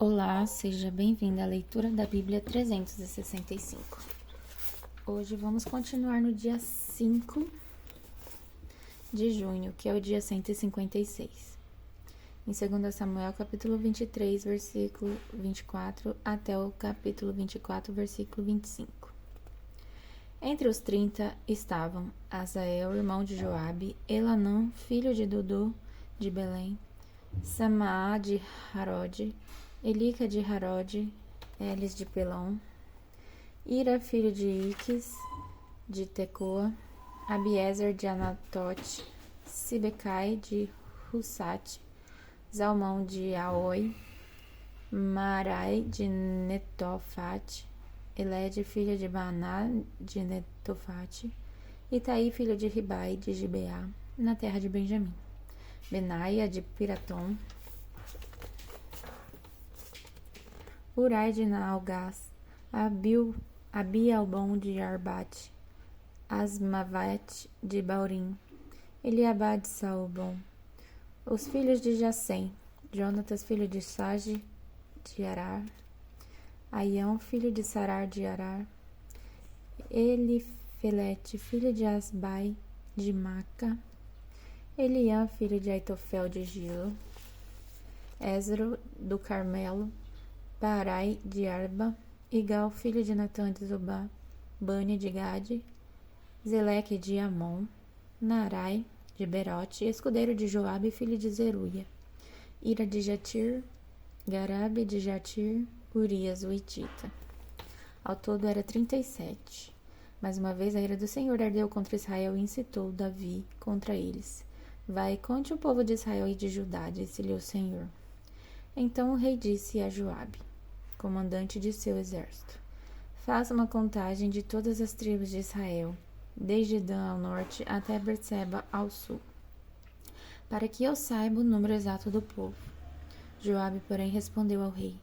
Olá, seja bem-vindo à leitura da Bíblia 365. Hoje vamos continuar no dia 5 de junho, que é o dia 156. Em 2 Samuel, capítulo 23, versículo 24, até o capítulo 24, versículo 25. Entre os 30 estavam Asael, irmão de Joabe, Elanã, filho de Dudu, de Belém, Samaá de Harode, Elica de Harode, Elis de Pelão, Ira, filho de Iques, de Tecoa, Abiezer de Anatote, Sibecai de Hussate, Zalmão de Aoi, Marai de Netofate, Elede, filho de Baná de Netofate, Itaí, filho de Ribai de Gibeá, na terra de Benjamim, Benaia de Piratom, Urai de Naalgás, Abialbon de Arbate, Asmavet de Baurim, Eliabá de Saubom, os filhos de Jacém, Jonatas, filho de Sage de Arar, Aião, filho de Sarar de Arar, Elifelete, filho de Asbai de Maca, Eliã, filho de Aitofel de Gilo, Ezro do Carmelo, Parai de Arba, Igal, filho de Natã de Zobá, Bani de Gade, Zeleque de Amon, Narai de Berote, escudeiro de Joabe, filho de Zeruia, Ira de Jatir, Garabe de Jatir, Urias, o Hitita. Ao todo era 37. Mais uma vez a ira do Senhor ardeu contra Israel e incitou Davi contra eles. Vai, conte o povo de Israel e de Judá, disse-lhe o Senhor. Então o rei disse a Joabe, comandante de seu exército, faça uma contagem de todas as tribos de Israel, desde Dan ao norte até Berseba ao sul, para que eu saiba o número exato do povo. Joabe, porém, respondeu ao rei,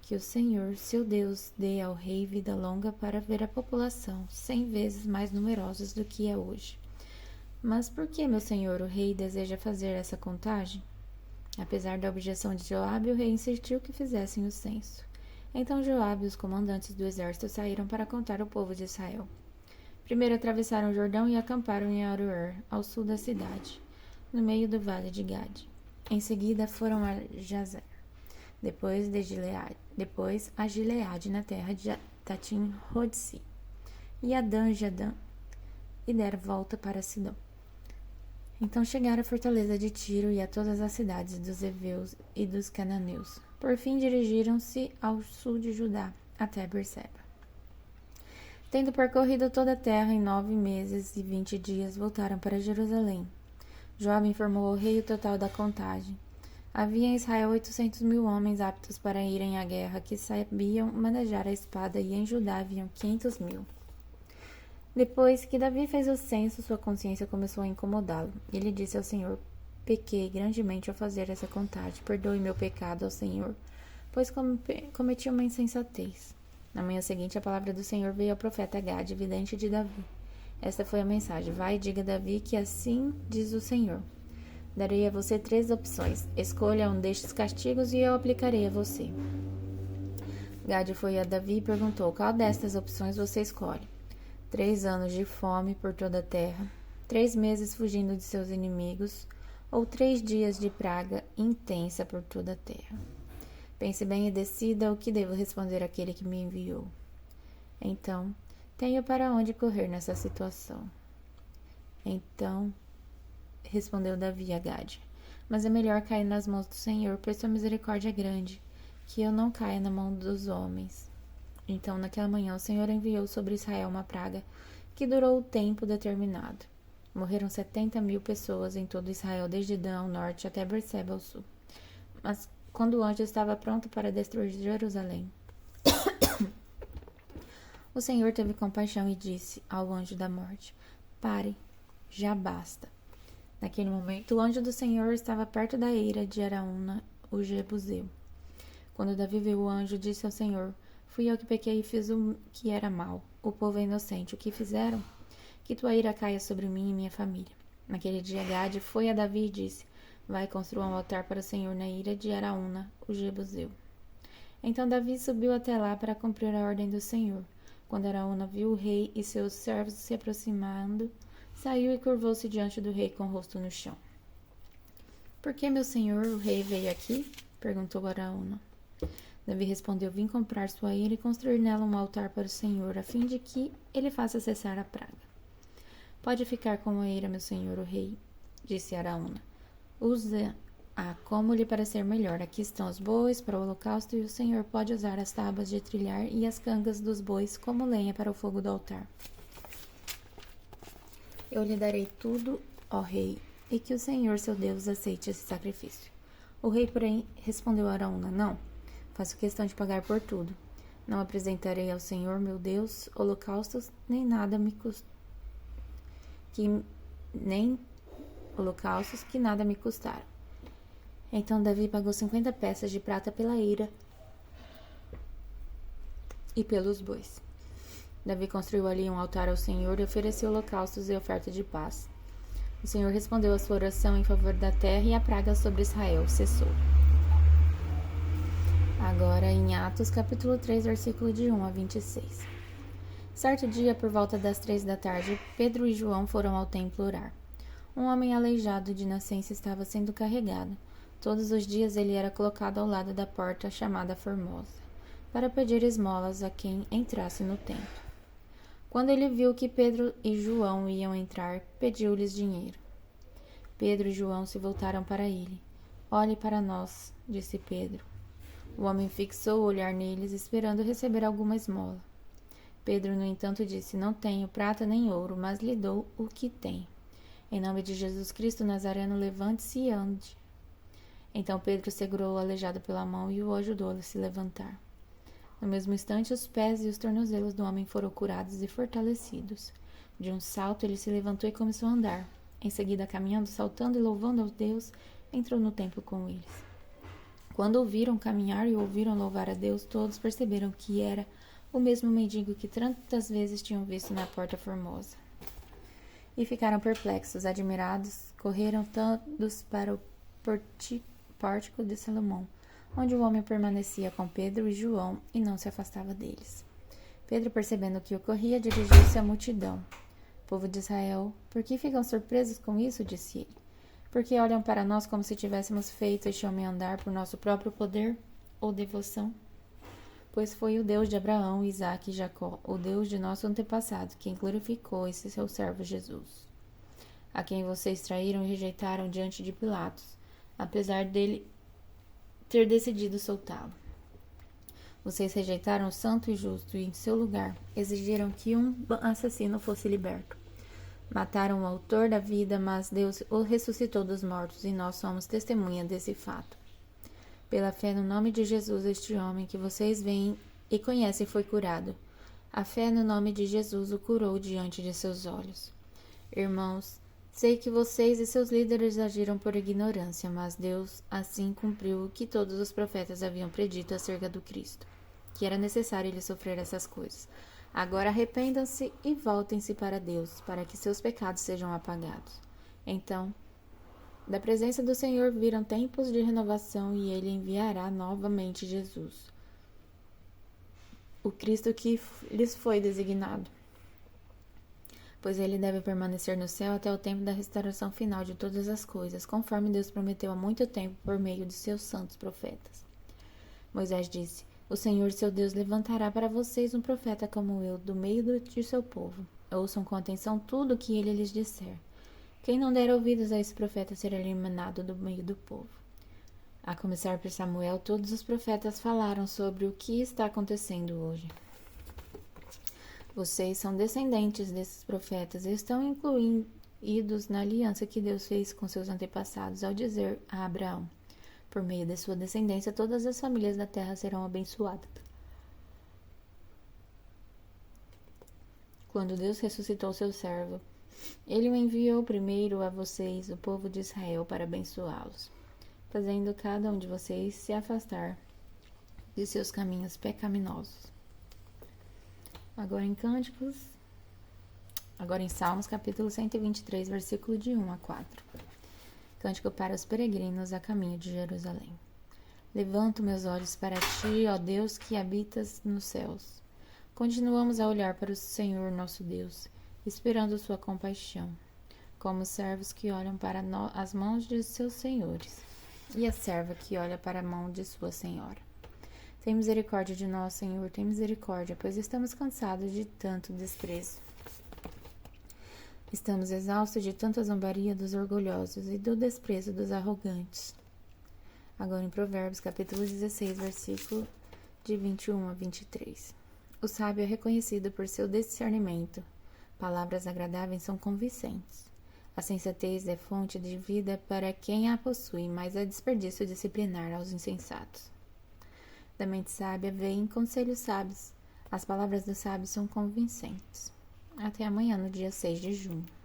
que o Senhor, seu Deus, dê ao rei vida longa para ver a população 100 vezes mais numerosa do que é hoje. Mas por que, meu senhor, o rei deseja fazer essa contagem? Apesar da objeção de Joabe, o rei insistiu que fizessem o censo. Então Joabe e os comandantes do exército saíram para contar o povo de Israel. Primeiro atravessaram o Jordão e acamparam em Aroer, ao sul da cidade, no meio do vale de Gade. Em seguida foram a Jazer, depois a Gileade, na terra de Tatim-Hodsi, e a Dan-Jadã, e deram volta para Sidom. Então chegaram à fortaleza de Tiro e a todas as cidades dos heveus e dos cananeus. Por fim, dirigiram-se ao sul de Judá, até Berseba. Tendo percorrido toda a terra em 9 meses e 20 dias, voltaram para Jerusalém. Joabe informou ao rei o total da contagem. Havia em Israel 800.000 homens aptos para irem à guerra, que sabiam manejar a espada, e em Judá haviam 500.000. Depois que Davi fez o censo, sua consciência começou a incomodá-lo. Ele disse ao Senhor, pequei grandemente ao fazer essa contagem. Perdoe meu pecado ao Senhor, pois cometi uma insensatez. Na manhã seguinte, a palavra do Senhor veio ao profeta Gade, vidente de Davi. Esta foi a mensagem. Vai e diga a Davi que assim diz o Senhor. Darei a você 3 opções. Escolha um destes castigos e eu aplicarei a você. Gade foi a Davi e perguntou, qual destas opções você escolhe? 3 anos de fome por toda a terra, 3 meses fugindo de seus inimigos, ou 3 dias de praga intensa por toda a terra. Pense bem e decida o que devo responder àquele que me enviou. Então, tenho para onde correr nessa situação. Então, respondeu Davi a Gade, mas é melhor cair nas mãos do Senhor, pois sua misericórdia é grande, que eu não caia na mão dos homens. Então, naquela manhã, o Senhor enviou sobre Israel uma praga que durou o tempo determinado. Morreram 70.000 pessoas em todo Israel, desde Dan ao norte até Berseba ao sul. Mas quando o anjo estava pronto para destruir Jerusalém, o Senhor teve compaixão e disse ao anjo da morte, pare, já basta. Naquele momento, o anjo do Senhor estava perto da eira de Araúna, o Jebuseu. Quando Davi viu o anjo, disse ao Senhor, fui eu que pequei e fiz o que era mal. O povo é inocente. O que fizeram? Que tua ira caia sobre mim e minha família. Naquele dia, Gade foi a Davi e disse, vai, construa um altar para o Senhor na ilha de Araúna, o Jebuseu. Então Davi subiu até lá para cumprir a ordem do Senhor. Quando Araúna viu o rei e seus servos se aproximando, saiu e curvou-se diante do rei com o rosto no chão. Por que meu senhor, o rei, veio aqui? Perguntou Araúna. Davi respondeu: vim comprar sua ira e construir nela um altar para o Senhor, a fim de que ele faça cessar a praga. Pode ficar com a ira, meu senhor, o rei, disse Araúna. Use-a como lhe parecer melhor. Aqui estão os bois para o holocausto e o Senhor pode usar as tábuas de trilhar e as cangas dos bois como lenha para o fogo do altar. Eu lhe darei tudo, ó rei, e que o Senhor, seu Deus, aceite esse sacrifício. O rei, porém, respondeu a Araúna: não, faço questão de pagar por tudo. Não apresentarei ao Senhor, meu Deus, holocaustos, nem nada que nada me custaram. Então Davi pagou 50 peças de prata pela ira e pelos bois. Davi construiu ali um altar ao Senhor e ofereceu holocaustos e oferta de paz. O Senhor respondeu a sua oração em favor da terra e a praga sobre Israel cessou. Agora em Atos capítulo 3, versículo de 1 a 26. Certo dia, por volta das 3 da tarde, Pedro e João foram ao templo orar. Um homem aleijado de nascença estava sendo carregado. Todos os dias ele era colocado ao lado da porta chamada Formosa, para pedir esmolas a quem entrasse no templo. Quando ele viu que Pedro e João iam entrar, pediu-lhes dinheiro. Pedro e João se voltaram para ele. Olhe para nós, disse Pedro. O homem fixou o olhar neles, esperando receber alguma esmola. Pedro, no entanto, disse: não tenho prata nem ouro, mas lhe dou o que tenho. Em nome de Jesus Cristo Nazareno, levante-se e ande. Então Pedro segurou o aleijado pela mão e o ajudou a se levantar. No mesmo instante, os pés e os tornozelos do homem foram curados e fortalecidos. De um salto, ele se levantou e começou a andar. Em seguida, caminhando, saltando e louvando a Deus, entrou no templo com eles. Quando ouviram caminhar e ouviram louvar a Deus, todos perceberam que era o mesmo mendigo que tantas vezes tinham visto na Porta Formosa. E ficaram perplexos, admirados, correram todos para o pórtico de Salomão, onde o homem permanecia com Pedro e João e não se afastava deles. Pedro, percebendo o que ocorria, dirigiu-se à multidão. Povo de Israel, por que ficam surpresos com isso? Disse ele. Porque olham para nós como se tivéssemos feito este homem andar por nosso próprio poder ou devoção? Pois foi o Deus de Abraão, Isaque e Jacó, o Deus de nosso antepassado, quem glorificou esse seu servo Jesus, a quem vocês traíram e rejeitaram diante de Pilatos, apesar dele ter decidido soltá-lo. Vocês rejeitaram o santo e justo e, em seu lugar, exigiram que um assassino fosse liberto. Mataram o autor da vida, mas Deus o ressuscitou dos mortos e nós somos testemunha desse fato. Pela fé no nome de Jesus, este homem que vocês veem e conhecem foi curado. A fé no nome de Jesus o curou diante de seus olhos. Irmãos, sei que vocês e seus líderes agiram por ignorância, mas Deus assim cumpriu o que todos os profetas haviam predito acerca do Cristo, que era necessário ele sofrer essas coisas. Agora arrependam-se e voltem-se para Deus, para que seus pecados sejam apagados. Então, da presença do Senhor viram tempos de renovação e ele enviará novamente Jesus, o Cristo que lhes foi designado. Pois ele deve permanecer no céu até o tempo da restauração final de todas as coisas, conforme Deus prometeu há muito tempo por meio de seus santos profetas. Moisés disse: o Senhor, seu Deus, levantará para vocês um profeta como eu, do meio de seu povo. Ouçam com atenção tudo o que ele lhes disser. Quem não der ouvidos a esse profeta será eliminado do meio do povo. A começar por Samuel, todos os profetas falaram sobre o que está acontecendo hoje. Vocês são descendentes desses profetas e estão incluídos na aliança que Deus fez com seus antepassados ao dizer a Abraão: por meio de sua descendência, todas as famílias da terra serão abençoadas. Quando Deus ressuscitou seu servo, ele o enviou primeiro a vocês, o povo de Israel, para abençoá-los, fazendo cada um de vocês se afastar de seus caminhos pecaminosos. Agora em Salmos, capítulo 123, versículo de 1 a 4. Cântico para os peregrinos a caminho de Jerusalém. Levanto meus olhos para ti, ó Deus que habitas nos céus. Continuamos a olhar para o Senhor nosso Deus, esperando sua compaixão, como servos que olham para as mãos de seus senhores, e a serva que olha para a mão de sua senhora. Tem misericórdia de nós, Senhor, tem misericórdia, pois estamos cansados de tanto desprezo. Estamos exaustos de tanta zombaria dos orgulhosos e do desprezo dos arrogantes. Agora em Provérbios, capítulo 16, versículo de 21 a 23. O sábio é reconhecido por seu discernimento. Palavras agradáveis são convincentes. A sensatez é fonte de vida para quem a possui, mas é desperdício disciplinar aos insensatos. Da mente sábia vêm conselhos sábios. As palavras do sábio são convincentes. Até amanhã, no dia 6 de junho.